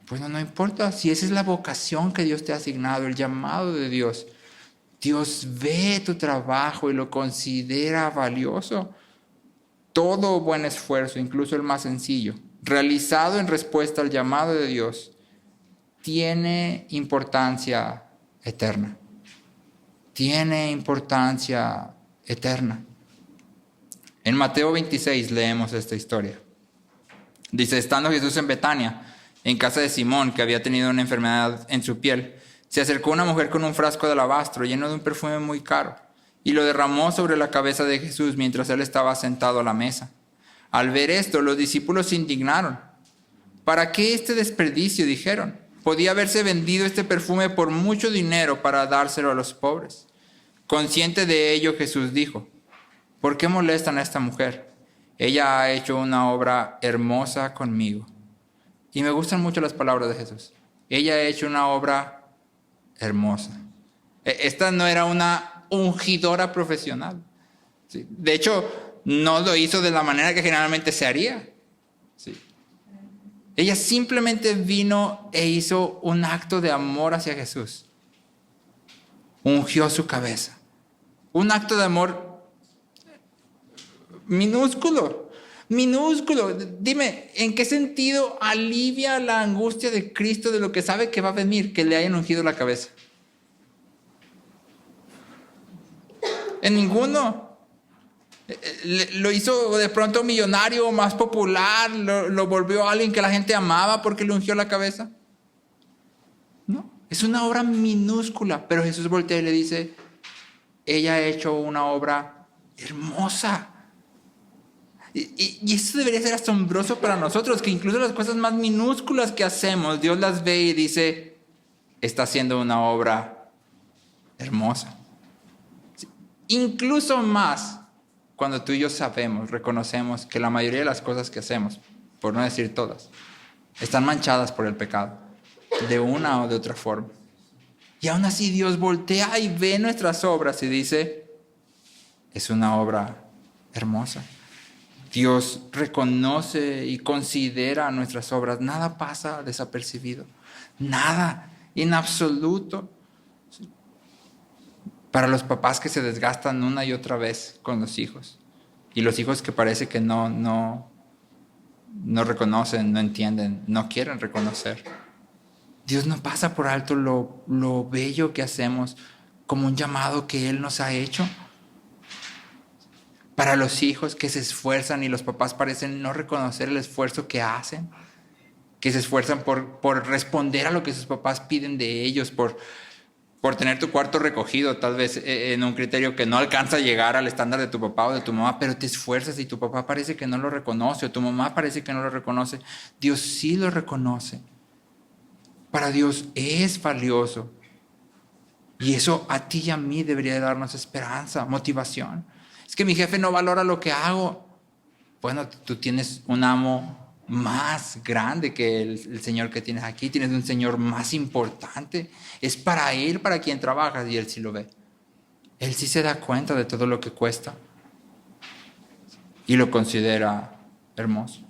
Pues no importa, si esa es la vocación que Dios te ha asignado, el llamado de Dios. Dios ve tu trabajo y lo considera valioso. Todo buen esfuerzo, incluso el más sencillo, realizado en respuesta al llamado de Dios, tiene importancia eterna. Tiene importancia eterna. En Mateo 26 leemos esta historia. Dice, estando Jesús en Betania, en casa de Simón, que había tenido una enfermedad en su piel, se acercó una mujer con un frasco de alabastro lleno de un perfume muy caro, y lo derramó sobre la cabeza de Jesús mientras él estaba sentado a la mesa. Al ver esto, los discípulos se indignaron. ¿Para qué este desperdicio?, dijeron. Podía haberse vendido este perfume por mucho dinero para dárselo a los pobres. Consciente de ello, Jesús dijo, ¿por qué molestan a esta mujer? Ella ha hecho una obra hermosa conmigo. Y me gustan mucho las palabras de Jesús. Ella ha hecho una obra hermosa. Esta no era una ungidora profesional. ¿Sí? De hecho, no lo hizo de la manera que generalmente se haría. ¿Sí? Ella simplemente vino e hizo un acto de amor hacia Jesús. Ungió su cabeza. Un acto de amor minúsculo. Minúsculo. Dime, ¿en qué sentido alivia la angustia de Cristo de lo que sabe que va a venir, que le hayan ungido la cabeza? En ninguno. Lo hizo de pronto millonario, más popular, lo volvió a alguien que la gente amaba porque le ungió la cabeza. No, es una obra minúscula, pero Jesús voltea y le dice, ella ha hecho una obra hermosa. Y eso debería ser asombroso para nosotros, que incluso las cosas más minúsculas que hacemos, Dios las ve y dice, está haciendo una obra hermosa. Incluso más cuando tú y yo sabemos, reconocemos que la mayoría de las cosas que hacemos, por no decir todas, están manchadas por el pecado, de una o de otra forma. Y aún así Dios voltea y ve nuestras obras y dice, es una obra hermosa. Dios reconoce y considera nuestras obras. Nada pasa desapercibido. Nada, en absoluto. Para los papás que se desgastan una y otra vez con los hijos. Y los hijos que parece que no reconocen, no entienden, no quieren reconocer. Dios no pasa por alto lo bello que hacemos como un llamado que Él nos ha hecho. Para los hijos que se esfuerzan y los papás parecen no reconocer el esfuerzo que hacen, que se esfuerzan por responder a lo que sus papás piden de ellos, por tener tu cuarto recogido, tal vez en un criterio que no alcanza a llegar al estándar de tu papá o de tu mamá, pero te esfuerzas y tu papá parece que no lo reconoce o tu mamá parece que no lo reconoce. Dios sí lo reconoce. Para Dios es valioso. Y eso a ti y a mí debería darnos esperanza, motivación. Es que mi jefe no valora lo que hago. Bueno, tú tienes un amo más grande que el Señor que tienes aquí. Tienes un Señor más importante. Es para Él, para quien trabajas, y Él sí lo ve. Él sí se da cuenta de todo lo que cuesta y lo considera hermoso.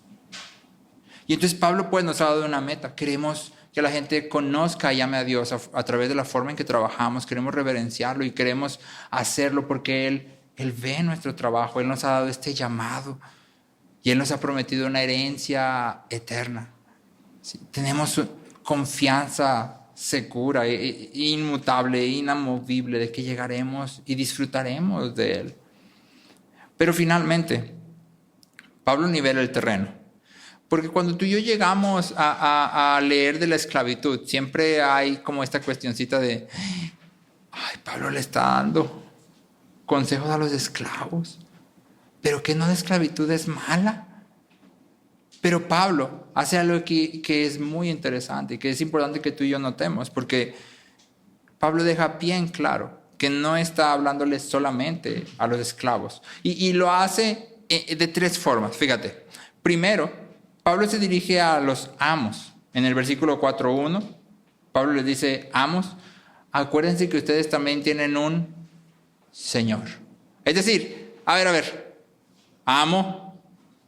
Y entonces Pablo pues nos ha dado una meta. Queremos que la gente conozca y ame a Dios a través de la forma en que trabajamos. Queremos reverenciarlo y queremos hacerlo porque Él ve nuestro trabajo. Él nos ha dado este llamado y Él nos ha prometido una herencia eterna. Sí, tenemos confianza segura, inmutable, inamovible de que llegaremos y disfrutaremos de Él. Pero finalmente, Pablo nivela el terreno. Porque cuando tú y yo llegamos a leer de la esclavitud, siempre hay como esta cuestioncita de, ay, Pablo le está dando consejos a los esclavos, pero que no la esclavitud es mala. Pero Pablo hace algo que es muy interesante y que es importante que tú y yo notemos, porque Pablo deja bien claro que no está hablándole solamente a los esclavos. Y lo hace de tres formas, fíjate. Primero, Pablo se dirige a los amos. En el versículo 4.1, Pablo les dice, amos, acuérdense que ustedes también tienen un Señor. Es decir, a ver, amo,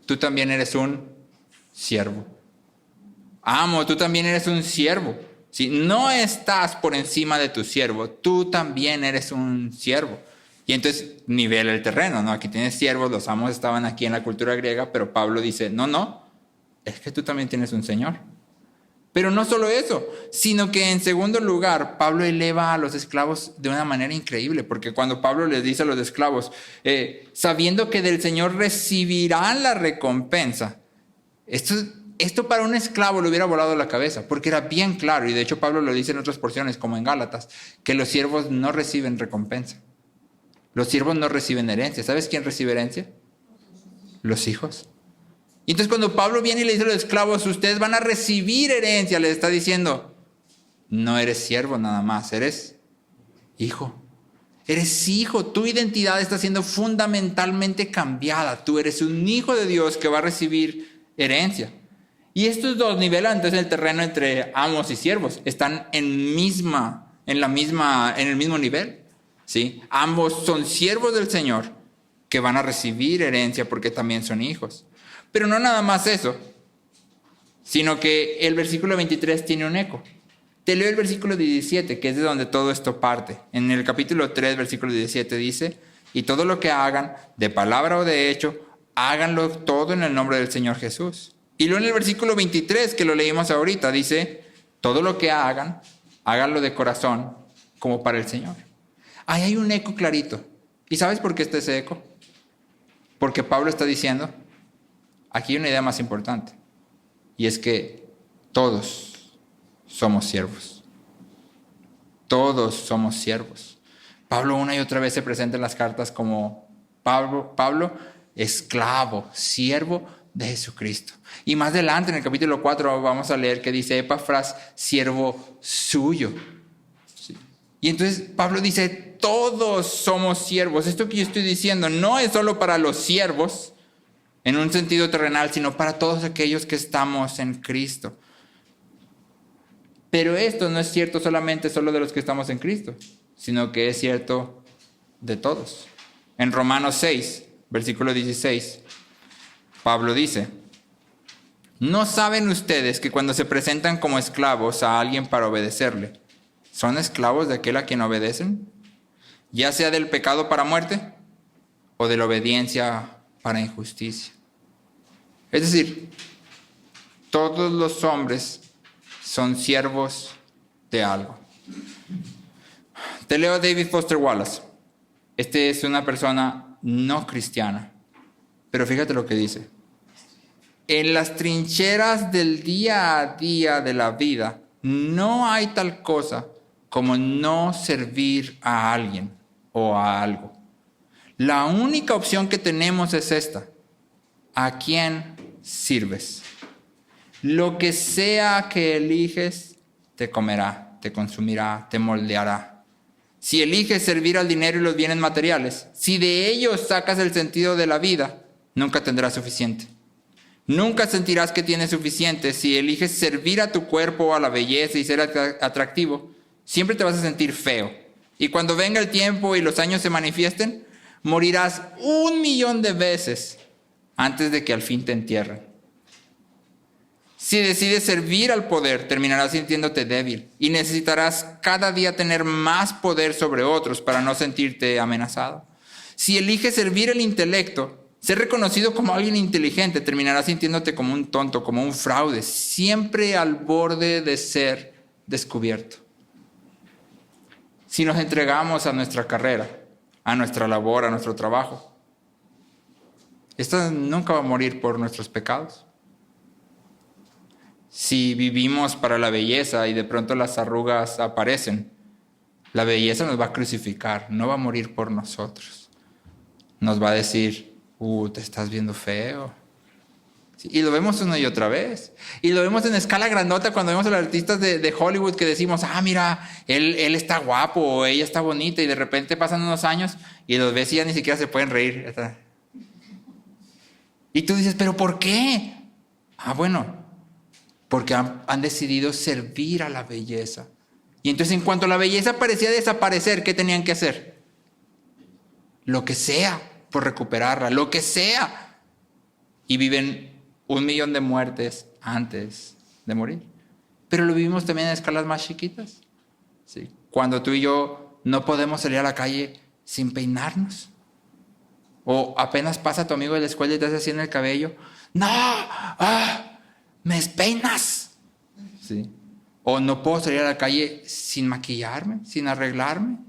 tú también eres un siervo. Amo, tú también eres un siervo. Si no estás por encima de tu siervo, tú también eres un siervo. Y entonces nivela el terreno, ¿no? Aquí tienes siervos, los amos estaban aquí en la cultura griega, pero Pablo dice, no, es que tú también tienes un Señor. Pero no solo eso, sino que en segundo lugar, Pablo eleva a los esclavos de una manera increíble, porque cuando Pablo les dice a los esclavos, sabiendo que del Señor recibirán la recompensa, esto para un esclavo le hubiera volado la cabeza, porque era bien claro, y de hecho Pablo lo dice en otras porciones, como en Gálatas, que los siervos no reciben recompensa. Los siervos no reciben herencia. ¿Sabes quién recibe herencia? Los hijos. Y entonces cuando Pablo viene y le dice a los esclavos, ustedes van a recibir herencia, les está diciendo, no eres siervo nada más, eres hijo. Eres hijo, tu identidad está siendo fundamentalmente cambiada. Tú eres un hijo de Dios que va a recibir herencia. Y estos dos nivelan entonces el terreno entre amos y siervos. Están en el mismo nivel. ¿Sí? Ambos son siervos del Señor que van a recibir herencia porque también son hijos. Pero no nada más eso, sino que el versículo 23 tiene un eco. Te leo el versículo 17, que es de donde todo esto parte. En el capítulo 3, versículo 17 dice, y todo lo que hagan, de palabra o de hecho, háganlo todo en el nombre del Señor Jesús. Y luego en el versículo 23, que lo leímos ahorita, dice, todo lo que hagan, háganlo de corazón como para el Señor. Ahí hay un eco clarito. ¿Y sabes por qué está ese eco? Porque Pablo está diciendo, aquí hay una idea más importante, y es que todos somos siervos. Todos somos siervos. Pablo una y otra vez se presenta en las cartas como Pablo, esclavo, siervo de Jesucristo. Y más adelante en el capítulo 4 vamos a leer que dice Epafras, siervo suyo. ¿Sí? Y entonces Pablo dice, todos somos siervos. Esto que yo estoy diciendo no es solo para los siervos, en un sentido terrenal, sino para todos aquellos que estamos en Cristo. Pero esto no es cierto solamente de los que estamos en Cristo, sino que es cierto de todos. En Romanos 6, versículo 16, Pablo dice, ¿no saben ustedes que cuando se presentan como esclavos a alguien para obedecerle, son esclavos de aquel a quien obedecen? Ya sea del pecado para muerte o de la obediencia para injusticia. Es decir, todos los hombres son siervos de algo. Te leo a David Foster Wallace. Este es una persona no cristiana, pero fíjate lo que dice. En las trincheras del día a día de la vida, no hay tal cosa como no servir a alguien o a algo. La única opción que tenemos es esta. ¿A quién sirves? Lo que sea que eliges, te comerá, te consumirá, te moldeará. Si eliges servir al dinero y los bienes materiales, si de ellos sacas el sentido de la vida, nunca tendrás suficiente. Nunca sentirás que tienes suficiente. Si eliges servir a tu cuerpo, a la belleza y ser atractivo, siempre te vas a sentir feo. Y cuando venga el tiempo y los años se manifiesten, morirás 1,000,000 de veces antes de que al fin te entierren. Si decides servir al poder, terminarás sintiéndote débil y necesitarás cada día tener más poder sobre otros para no sentirte amenazado. Si eliges servir el intelecto, ser reconocido como alguien inteligente, terminarás sintiéndote como un tonto, como un fraude, siempre al borde de ser descubierto. Si nos entregamos a nuestra carrera, a nuestra labor, a nuestro trabajo, esta nunca va a morir por nuestros pecados. Si vivimos para la belleza y de pronto las arrugas aparecen, la belleza nos va a crucificar, no va a morir por nosotros. Nos va a decir, te estás viendo feo. Sí, y lo vemos una y otra vez. Y lo vemos en escala grandota cuando vemos a los artistas de Hollywood que decimos, mira, él está guapo o ella está bonita, y de repente pasan unos años y los ves y ya ni siquiera se pueden reír. Y tú dices, ¿pero por qué? Bueno, porque han decidido servir a la belleza. Y entonces en cuanto la belleza parecía desaparecer, ¿qué tenían que hacer? Lo que sea por recuperarla, lo que sea. Y viven 1 millón de muertes antes de morir. Pero lo vivimos también en escalas más chiquitas. ¿Sí? Cuando tú y yo no podemos salir a la calle sin peinarnos. O apenas pasa tu amigo de la escuela y te hace así en el cabello. ¡No! ¡Me despeinas! ¿Sí? O no puedo salir a la calle sin maquillarme, sin arreglarme.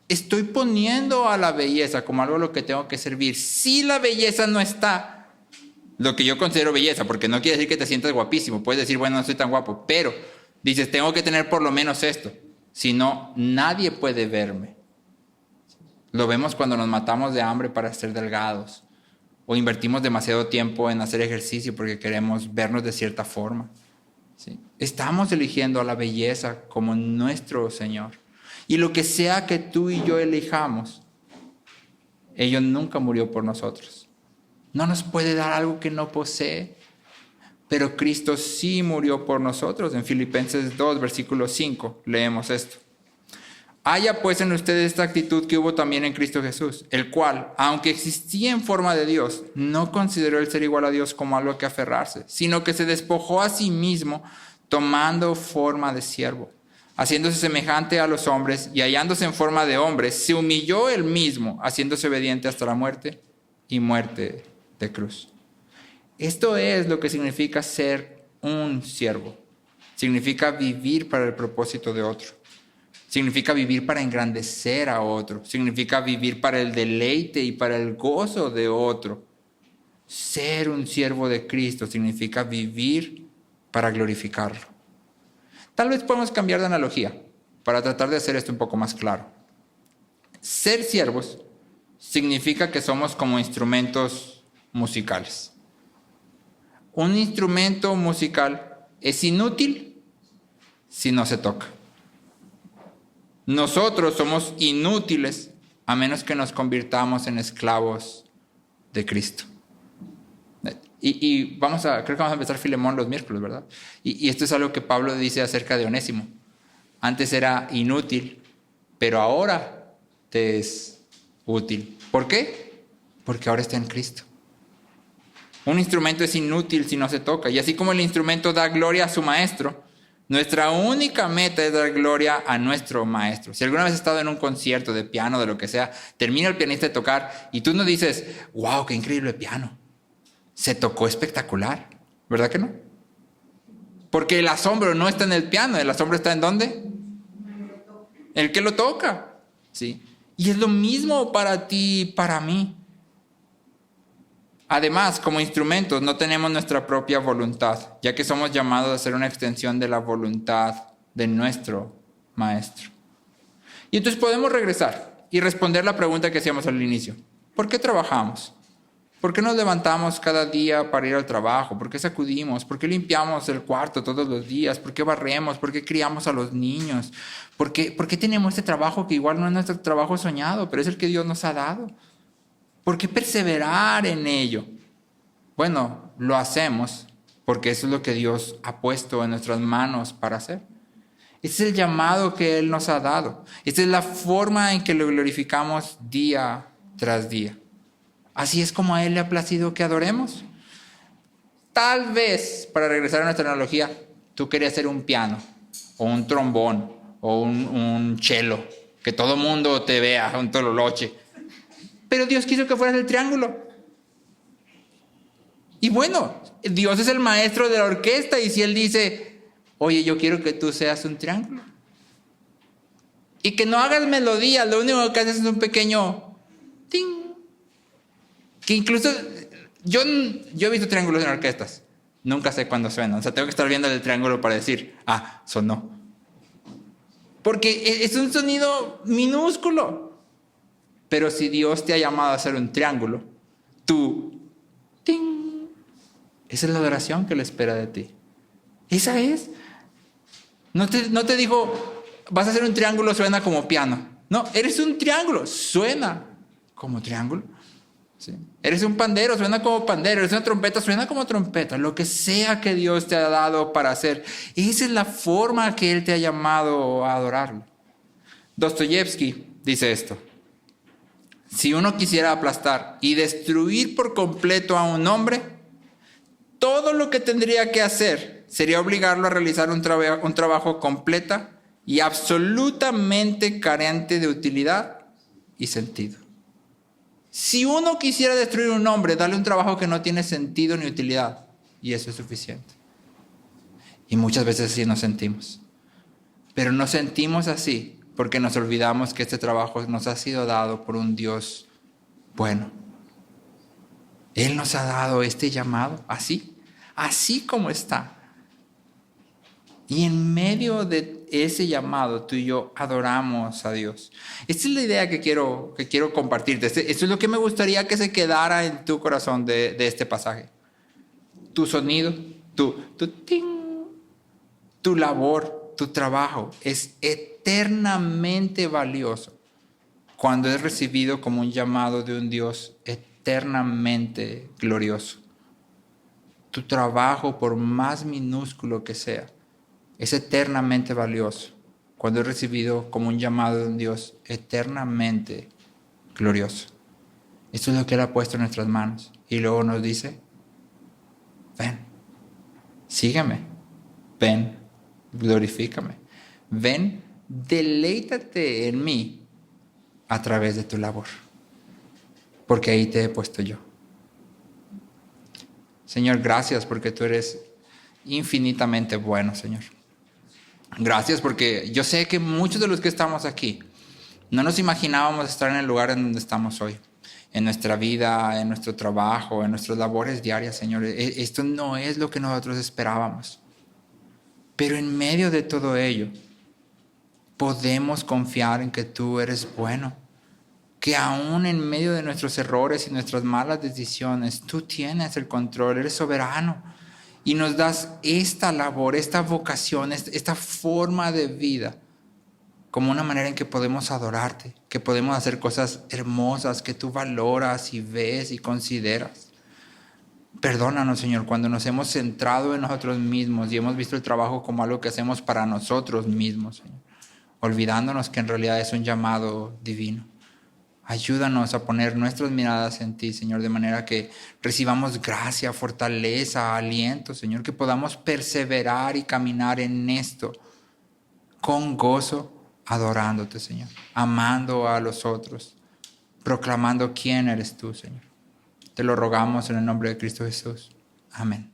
Estoy poniendo a la belleza como algo a lo que tengo que servir. Si la belleza no está, lo que yo considero belleza, porque no quiere decir que te sientas guapísimo. Puedes decir, bueno, no soy tan guapo, pero dices, tengo que tener por lo menos esto. Si no, nadie puede verme. Lo vemos cuando nos matamos de hambre para ser delgados. O invertimos demasiado tiempo en hacer ejercicio porque queremos vernos de cierta forma. ¿Sí? Estamos eligiendo a la belleza como nuestro Señor. Y lo que sea que tú y yo elijamos, ella nunca murió por nosotros. No nos puede dar algo que no posee. Pero Cristo sí murió por nosotros. En Filipenses 2, versículo 5, leemos esto. Haya pues en ustedes esta actitud que hubo también en Cristo Jesús, el cual, aunque existía en forma de Dios, no consideró el ser igual a Dios como algo que aferrarse, sino que se despojó a sí mismo, tomando forma de siervo, haciéndose semejante a los hombres y hallándose en forma de hombre, se humilló él mismo, haciéndose obediente hasta la muerte y muerte de cruz. Esto es lo que significa ser un siervo. Significa vivir para el propósito de otro. Significa vivir para engrandecer a otro. Significa vivir para el deleite y para el gozo de otro. Ser un siervo de Cristo significa vivir para glorificarlo. Tal vez podemos cambiar de analogía para tratar de hacer esto un poco más claro. Ser siervos significa que somos como instrumentos musicales. Un instrumento musical es inútil si no se toca. Nosotros somos inútiles a menos que nos convirtamos en esclavos de Cristo. Y creo que vamos a empezar Filemón los miércoles, ¿verdad? Y esto es algo que Pablo dice acerca de Onésimo. Antes era inútil, pero ahora te es útil. ¿Por qué? Porque ahora está en Cristo. Un instrumento es inútil si no se toca. Y así como el instrumento da gloria a su maestro, nuestra única meta es dar gloria a nuestro maestro. Si alguna vez has estado en un concierto de piano, de lo que sea, termina el pianista de tocar y tú no dices, wow, qué increíble piano. Se tocó espectacular. ¿Verdad que no? Porque el asombro no está en el piano, el asombro está ¿en dónde? El que lo toca. ¿Sí? Y es lo mismo para ti y para mí. Además, como instrumentos, no tenemos nuestra propia voluntad, ya que somos llamados a ser una extensión de la voluntad de nuestro Maestro. Y entonces podemos regresar y responder la pregunta que hacíamos al inicio. ¿Por qué trabajamos? ¿Por qué nos levantamos cada día para ir al trabajo? ¿Por qué sacudimos? ¿Por qué limpiamos el cuarto todos los días? ¿Por qué barremos? ¿Por qué criamos a los niños? ¿Por qué tenemos este trabajo que igual no es nuestro trabajo soñado, pero es el que Dios nos ha dado? ¿Por qué perseverar en ello? Bueno, lo hacemos porque eso es lo que Dios ha puesto en nuestras manos para hacer. Este es el llamado que Él nos ha dado. Esta es la forma en que lo glorificamos día tras día. Así es como a Él le ha placido que adoremos. Tal vez, para regresar a nuestra analogía, tú querías ser un piano, o un trombón, o un cello, que todo mundo te vea, un tololoche. Pero Dios quiso que fueras el triángulo. Y bueno, Dios es el maestro de la orquesta y si Él dice, oye, yo quiero que tú seas un triángulo. Y que no hagas melodía, lo único que haces es un pequeño ting. Que incluso, yo he visto triángulos en orquestas. Nunca sé cuándo suena. O sea, tengo que estar viendo el triángulo para decir, sonó. Porque es un sonido minúsculo. Pero si Dios te ha llamado a hacer un triángulo, tú, ¡ting! Esa es la adoración que Él espera de ti. Esa es. No te digo, vas a hacer un triángulo, suena como piano. No, eres un triángulo, suena como triángulo. ¿Sí? Eres un pandero, suena como pandero. Eres una trompeta, suena como trompeta. Lo que sea que Dios te ha dado para hacer, esa es la forma que Él te ha llamado a adorarlo. Dostoyevsky dice esto: si uno quisiera aplastar y destruir por completo a un hombre, todo lo que tendría que hacer sería obligarlo a realizar un trabajo completa y absolutamente carente de utilidad y sentido. Si uno quisiera destruir a un hombre, dale un trabajo que no tiene sentido ni utilidad, y eso es suficiente. Y muchas veces así nos sentimos. Pero nos sentimos así porque nos olvidamos que este trabajo nos ha sido dado por un Dios bueno. Él nos ha dado este llamado así como está. Y en medio de ese llamado, tú y yo adoramos a Dios. Esta es la idea que quiero compartirte. Esto es lo que me gustaría que se quedara en tu corazón de este pasaje. Tu sonido, tu ting, tu labor, tu trabajo es eternamente valioso cuando es recibido como un llamado de un Dios eternamente glorioso. Tu trabajo, por más minúsculo que sea, es eternamente valioso cuando es recibido como un llamado de un Dios eternamente glorioso. Esto es lo que Él ha puesto en nuestras manos. Y luego nos dice, ven, sígueme, ven, glorifícame, ven, deleítate en mí a través de tu labor, porque ahí te he puesto yo. Señor, gracias porque tú eres infinitamente bueno, Señor. Gracias porque yo sé que muchos de los que estamos aquí no nos imaginábamos estar en el lugar en donde estamos hoy, en nuestra vida, en nuestro trabajo, en nuestras labores diarias, Señor. Esto no es lo que nosotros esperábamos. Pero en medio de todo ello, podemos confiar en que tú eres bueno, que aún en medio de nuestros errores y nuestras malas decisiones, tú tienes el control, eres soberano. Y nos das esta labor, esta vocación, esta forma de vida, como una manera en que podemos adorarte, que podemos hacer cosas hermosas que tú valoras y ves y consideras. Perdónanos, Señor, cuando nos hemos centrado en nosotros mismos y hemos visto el trabajo como algo que hacemos para nosotros mismos, Señor, olvidándonos que en realidad es un llamado divino. Ayúdanos a poner nuestras miradas en ti, Señor, de manera que recibamos gracia, fortaleza, aliento, Señor, que podamos perseverar y caminar en esto con gozo, adorándote, Señor, amando a los otros, proclamando quién eres tú, Señor. Te lo rogamos en el nombre de Cristo Jesús. Amén.